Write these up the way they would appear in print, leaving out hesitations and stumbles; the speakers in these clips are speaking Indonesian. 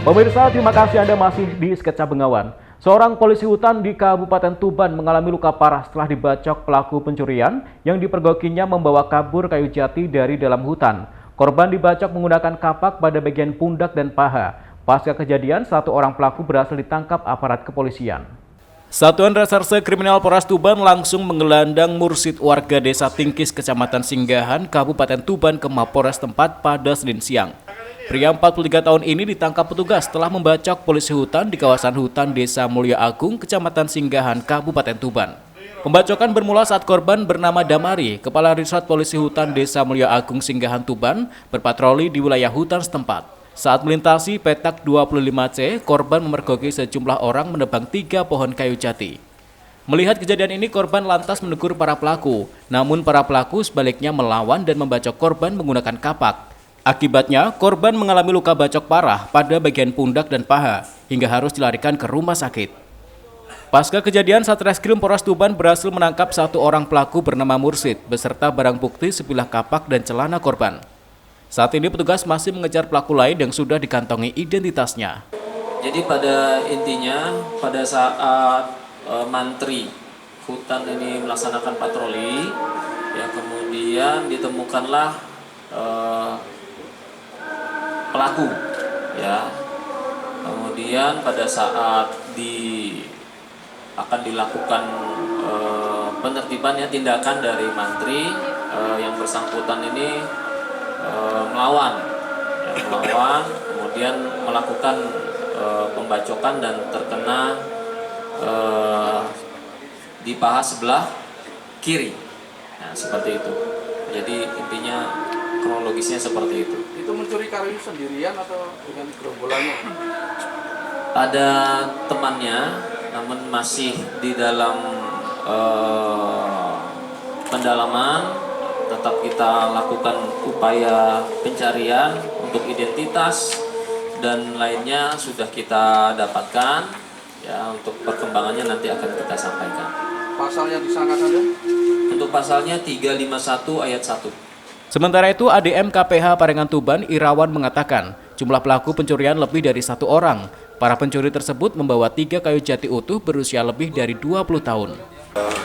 Pemirsa, terima kasih Anda masih di Sketsa Bengawan. Seorang polisi hutan di Kabupaten Tuban mengalami luka parah setelah dibacok pelaku pencurian yang dipergokinya membawa kabur kayu jati dari dalam hutan. Korban dibacok menggunakan kapak pada bagian pundak dan paha. Pasca kejadian, satu orang pelaku berhasil ditangkap aparat kepolisian. Satuan Reserse Kriminal Polres Tuban langsung menggelandang Mursid warga Desa Tingkis, Kecamatan Singgahan, Kabupaten Tuban ke Mapolres tempat pada Senin siang. Pria 43 tahun ini ditangkap petugas setelah membacok polisi hutan di kawasan hutan Desa Mulya Agung, Kecamatan Singgahan, Kabupaten Tuban. Pembacokan bermula saat korban bernama Damari, Kepala Risat Polisi Hutan Desa Mulya Agung, Singgahan, Tuban, berpatroli di wilayah hutan setempat. Saat melintasi petak 25C, korban memergoki sejumlah orang menebang 3 pohon kayu jati. Melihat kejadian ini, korban lantas menegur para pelaku. Namun para pelaku sebaliknya melawan dan membacok korban menggunakan kapak. Akibatnya, korban mengalami luka bacok parah pada bagian pundak dan paha, hingga harus dilarikan ke rumah sakit. Pasca kejadian, Satreskrim Polres Tuban berhasil menangkap satu orang pelaku bernama Mursid, beserta barang bukti sebilah kapak dan celana korban. Saat ini petugas masih mengejar pelaku lain yang sudah dikantongi identitasnya. Jadi pada intinya, pada saat mantri hutan ini melaksanakan patroli, ya kemudian ditemukanlah pelaku, ya. Kemudian pada saat akan dilakukan penertibannya, tindakan dari mantri yang bersangkutan ini melawan, kemudian melakukan pembacokan dan terkena di paha sebelah kiri. Nah, seperti itu. Jadi intinya kronologisnya seperti itu. Itu mencuri kayu sendirian atau dengan gerombolannya? Ada temannya, namun masih di dalam pendalaman. Tetap kita lakukan upaya pencarian untuk identitas dan lainnya sudah kita dapatkan. Ya, untuk perkembangannya nanti akan kita sampaikan. Pasal yang disangkakan ada? Untuk pasalnya 351 ayat 1. Sementara itu, ADM KPH Parengan Tuban, Irawan, mengatakan jumlah pelaku pencurian lebih dari 1 orang. Para pencuri tersebut membawa 3 kayu jati utuh berusia lebih dari 20 tahun.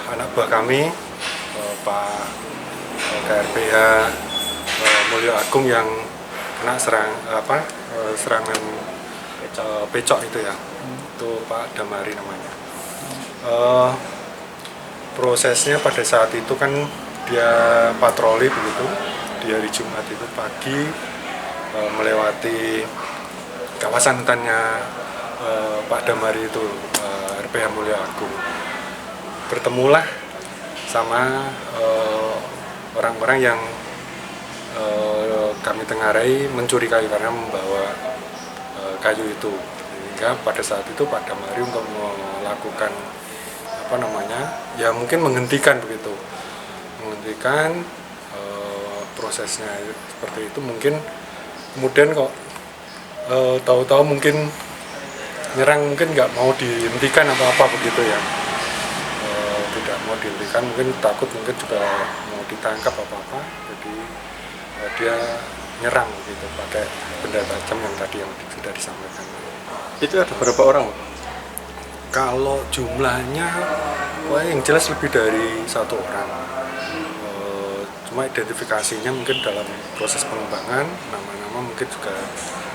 Anak buah kami, Pak KRPH Mulya Agung yang kena serangan pecok itu ya, itu Pak Damari namanya. Prosesnya pada saat itu kan dia patroli begitu di hari Jumat itu pagi, melewati kawasan hutannya Pak Damari itu, RPH Mulya Agung. Bertemulah sama orang-orang yang kami tengarai mencuri kayu karena membawa kayu itu. Sehingga pada saat itu Pak Damari untuk melakukan ya mungkin menghentikan begitu, menghentikan prosesnya seperti itu. Mungkin kemudian kok tahu-tahu mungkin nyerang, mungkin nggak mau dihentikan apa begitu ya, tidak mau dihentikan, mungkin takut, mungkin juga mau ditangkap apa, jadi dia nyerang gitu pakai benda tajam yang tadi yang sudah disampaikan. Itu ada berapa orang? Kalau jumlahnya, yang jelas lebih dari 1 orang. Cuma identifikasinya mungkin dalam proses pengembangan, nama-nama mungkin juga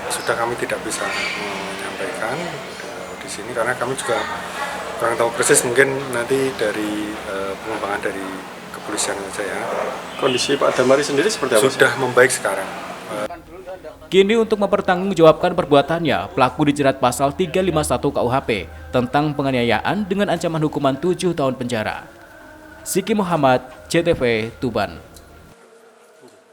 sudah kami tidak bisa menyampaikan di sini karena kami juga kurang tahu persis, mungkin nanti dari pengembangan dari kepolisian saja ya. Kondisi Pak Damari sendiri seperti apa? Sudah membaik sekarang. Kini untuk mempertanggungjawabkan perbuatannya, pelaku dijerat pasal 351 KUHP tentang penganiayaan dengan ancaman hukuman 7 tahun penjara. Siki Muhammad, CTV, Tuban.